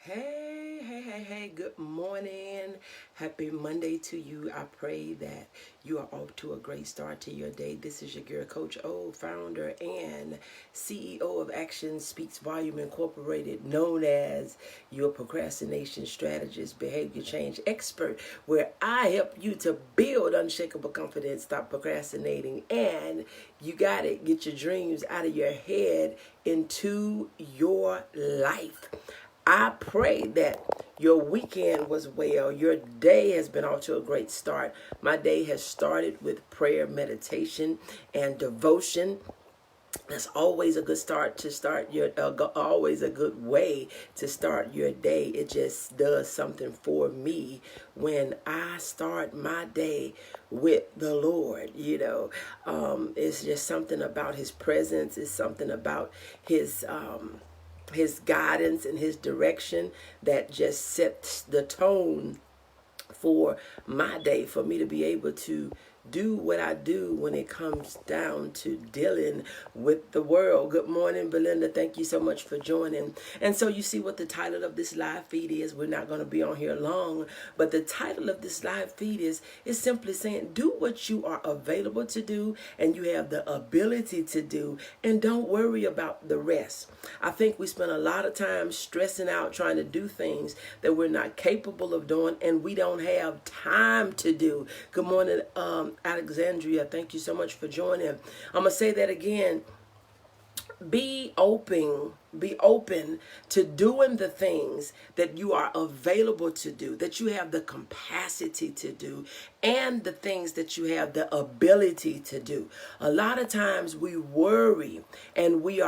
Hey, good morning. Happy Monday to you. I pray that you are off to a great start to your day. This is your girl, Coach O, founder and CEO of Action Speaks Volume Incorporated, known as your procrastination strategist, behavior change expert, where I help you to build unshakable confidence, stop procrastinating, and you got it. Get your dreams out of your head into your life. I pray that your weekend was well. Your day has been off to a great start. My day has started with prayer, meditation, and devotion. That's always a good start to start your, always a good way to start your day. It just does something for me when I start my day with the Lord. It's just something about His presence. It's something about His guidance and His direction that just sets the tone for my day, for me to be able to do what I do when it comes down to dealing with the world. Good morning, Belinda. Thank you so much for joining. And so you see what the title of this live feed is. We're not going to be on here long, but the title of this live feed is simply saying, do what you are available to do and you have the ability to do, and don't worry about the rest. I think we spend a lot of time stressing out trying to do things that we're not capable of doing and we don't have time to do. Good morning, Alexandria. Thank you so much for joining. I'm going to say that again. Be open to doing the things that you are available to do, that you have the capacity to do, and the things that you have the ability to do. A lot of times we worry and we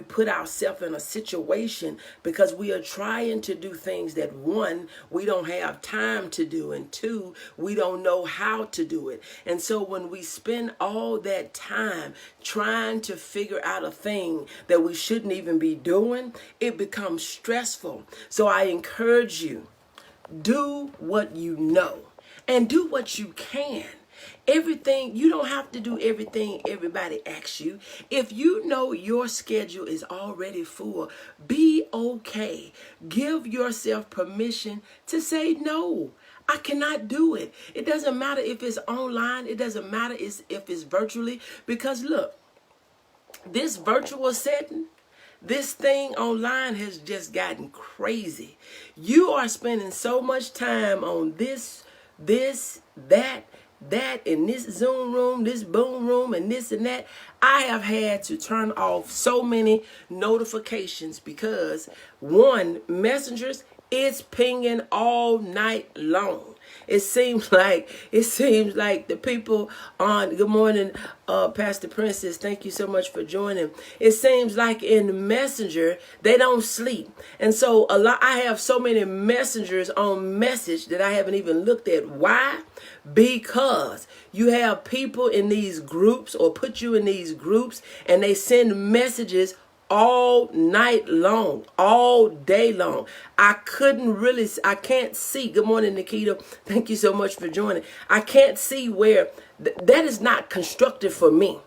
put ourselves in a situation because we are trying to do things that, one, we don't have time to do, and two, we don't know how to do it. And so when we spend all that time trying to figure out a thing that we shouldn't even be doing, it becomes stressful. So I encourage you, do what you know and do what you can. Everything, you don't have to do everything everybody asks you. If you know your schedule is already full, be okay. Give yourself permission to say no. I cannot do it. It doesn't matter if it's online. It doesn't matter if it's virtually. Because look, this virtual setting, this thing online has just gotten crazy. You are spending so much time on this, that, in this Zoom room, this Boom room, and this and that. I have had to turn off so many notifications because, one, messengers, it's pinging all night long. It seems like the people on, good morning, Pastor Princess, thank you so much for joining. It seems like in Messenger, they don't sleep. And so I have so many messengers on message that I haven't even looked at. Why? Because you have people in these groups or put you in these groups and they send messages all night long, all day long. I can't see. Good morning, Nikita. Thank you so much for joining. I can't see where that is not constructive for me.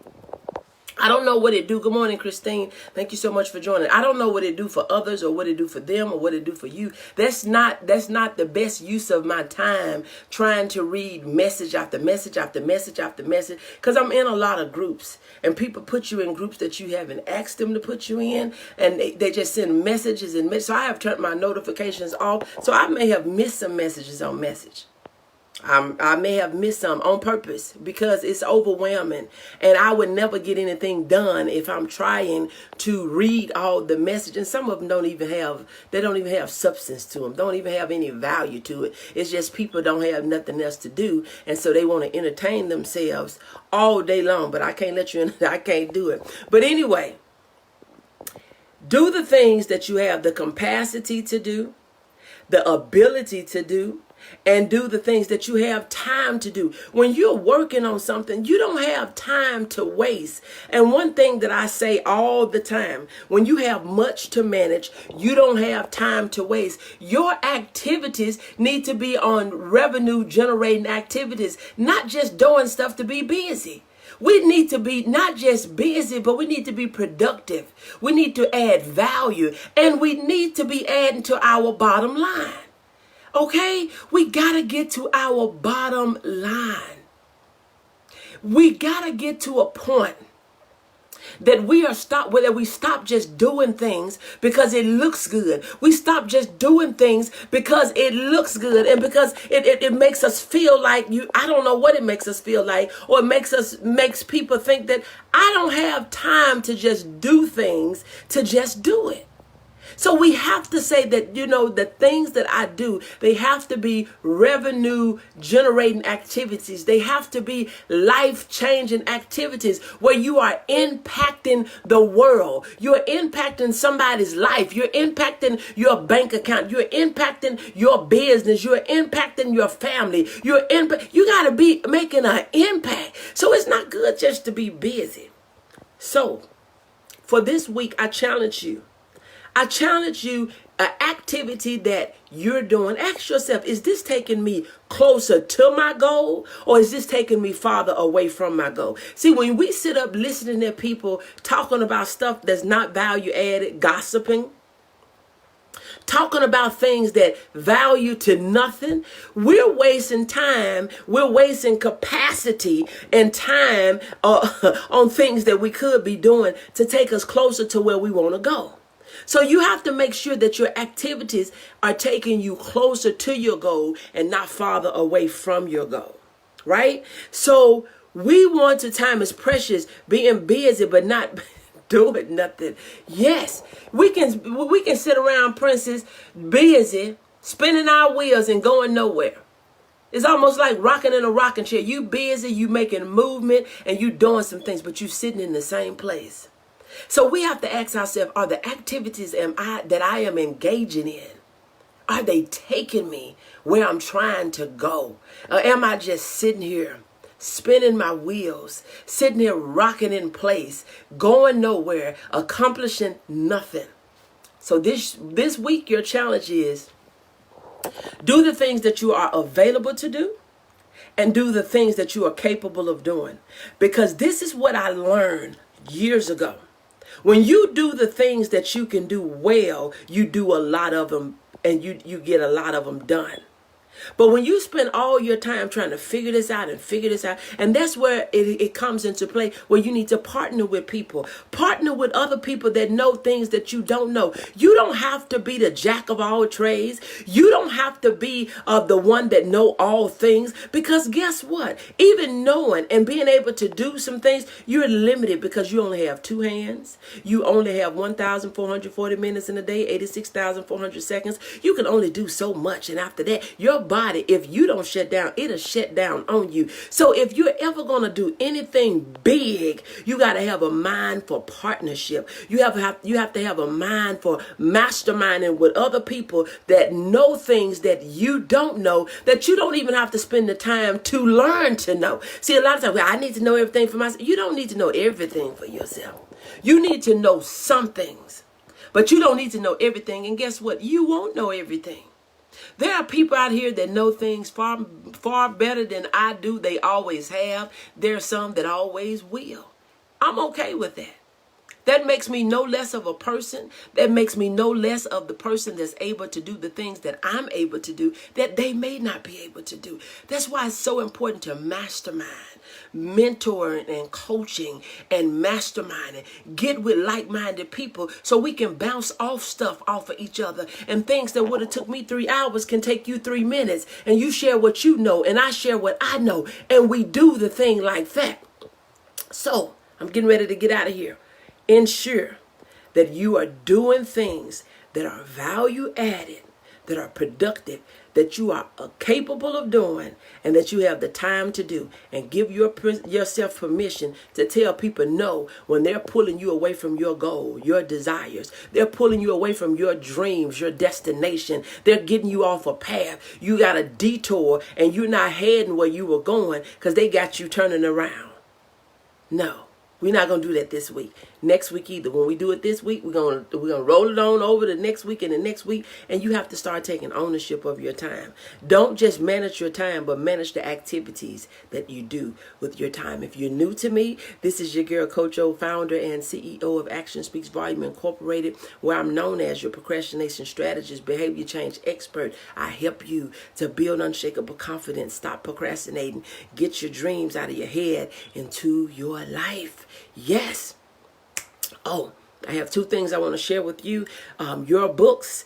I don't know what it do. Good morning, Christine. Thank you so much for joining. I don't know what it do for others or what it do for them or what it do for you. That's not the best use of my time trying to read message after message after message after message, because I'm in a lot of groups and people put you in groups that you haven't asked them to put you in, and they just send messages and messages. So I have turned my notifications off. So I may have missed some messages on message. I may have missed some on purpose because it's overwhelming, and I would never get anything done if I'm trying to read all the messages. And some of them don't even have substance to them, don't even have any value to it. It's just people don't have nothing else to do, and so they want to entertain themselves all day long. But I can't let you in. I can't do it. But anyway, do the things that you have the capacity to do, the ability to do, and do the things that you have time to do. When you're working on something, you don't have time to waste. And one thing that I say all the time, when you have much to manage, you don't have time to waste. Your activities need to be on revenue generating activities, not just doing stuff to be busy. We need to be not just busy, but we need to be productive. We need to add value, and we need to be adding to our bottom line. Okay? We got to get to our bottom line. We got to get to a point that we stop just doing things because it looks good. We stop just doing things because it looks good and because it makes us feel like I don't know what it makes us feel like, or it makes people think that I don't have time to just do things to just do it. So we have to say that, the things that I do, they have to be revenue generating activities. They have to be life changing activities where you are impacting the world. You're impacting somebody's life. You're impacting your bank account. You're impacting your business. You're impacting your family. You got to be making an impact. So it's not good just to be busy. So for this week, I challenge you, an activity that you're doing. Ask yourself, is this taking me closer to my goal, or is this taking me farther away from my goal? See, when we sit up listening to people talking about stuff that's not value added, gossiping, talking about things that value to nothing, we're wasting time. We're wasting capacity and time on things that we could be doing to take us closer to where we want to go. So you have to make sure that your activities are taking you closer to your goal and not farther away from your goal, right? So we want to, time is precious, being busy but not doing nothing. Yes, we can sit around, princess, busy, spinning our wheels and going nowhere. It's almost like rocking in a rocking chair. You busy, you making movement, and you doing some things, but you sitting in the same place. So we have to ask ourselves, are the activities that I am engaging in, are they taking me where I'm trying to go? Or am I just sitting here, spinning my wheels, sitting here rocking in place, going nowhere, accomplishing nothing? So this week, your challenge is do the things that you are available to do, and do the things that you are capable of doing. Because this is what I learned years ago. When you do the things that you can do well, you do a lot of them, and you get a lot of them done. But when you spend all your time trying to figure this out, and that's where it comes into play, where you need to partner with people. Partner with other people that know things that you don't know. You don't have to be the jack of all trades. You don't have to be the one that know all things, because guess what? Even knowing and being able to do some things, you're limited because you only have 2 hands. You only have 1,440 minutes in a day, 86,400 seconds. You can only do so much. And after that, your body, if you don't shut down, it'll shut down on you. So if you're ever going to do anything big, you got to have a mind for partnership. You have to have a mind for masterminding with other people that know things that you don't know, that you don't even have to spend the time to learn to know. See, a lot of times, well, I need to know everything for myself. You don't need to know everything for yourself. You need to know some things, but you don't need to know everything. And guess what? You won't know everything. There are people out here that know things far, far better than I do. They always have. There are some that always will. I'm okay with that. That makes me no less of a person. That makes me no less of the person that's able to do the things that I'm able to do that they may not be able to do. That's why it's so important to mastermind, mentoring and coaching and masterminding. Get with like-minded people so we can bounce off stuff off of each other. And things that would have took me 3 hours can take you 3 minutes. And you share what you know and I share what I know. And we do the thing like that. So I'm getting ready to get out of here. Ensure that you are doing things that are value added, that are productive, that you are capable of doing, and that you have the time to do. And give yourself permission to tell people no when they're pulling you away from your goal, your desires. They're pulling you away from your dreams, your destination. They're getting you off a path. You got a detour and you're not heading where you were going because they got you turning around. No. We're not going to do that this week. next week either. When we do it this week, we're gonna roll it on over the next week and the next week, and you have to start taking ownership of your time. Don't just manage your time, but manage the activities that you do with your time. If you're new to me, this is your girl, Coach O, founder and CEO of Action Speaks Volume Incorporated, where I'm known as your procrastination strategist, behavior change expert. I help you to build unshakable confidence, stop procrastinating, get your dreams out of your head into your life. Yes. Oh, I have two things I want to share with you. Your books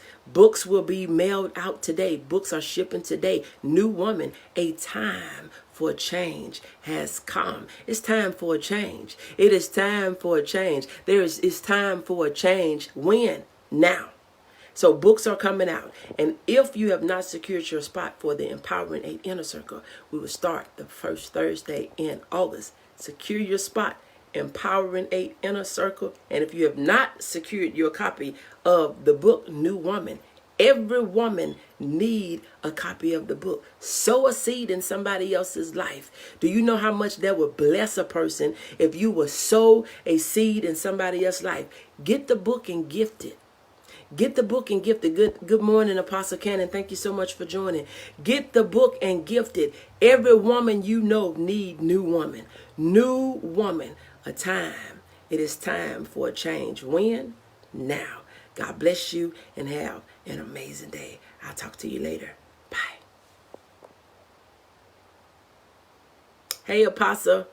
will be mailed out today. Books are shipping today. New Woman, a time for change has come. It's time for a change. It is time for a change. It's time for a change. When? Now. So books are coming out. And if you have not secured your spot for the Empowering 8 Inner Circle, we will start the first Thursday in August. Secure your spot. Empowering 8 Inner Circle. And if you have not secured your copy of the book, New Woman, every woman need a copy of the book. Sow a seed in somebody else's life. Do you know how much that would bless a person if you would sow a seed in somebody else's life? Get the book and gift it. Get the book and gift it. Good morning, Apostle Cannon. Thank you so much for joining. Get the book and gift it. Every woman you know need New Woman. New Woman. A time. It is time for a change. When? Now. God bless you and have an amazing day. I'll talk to you later. Bye. Hey, Apostle.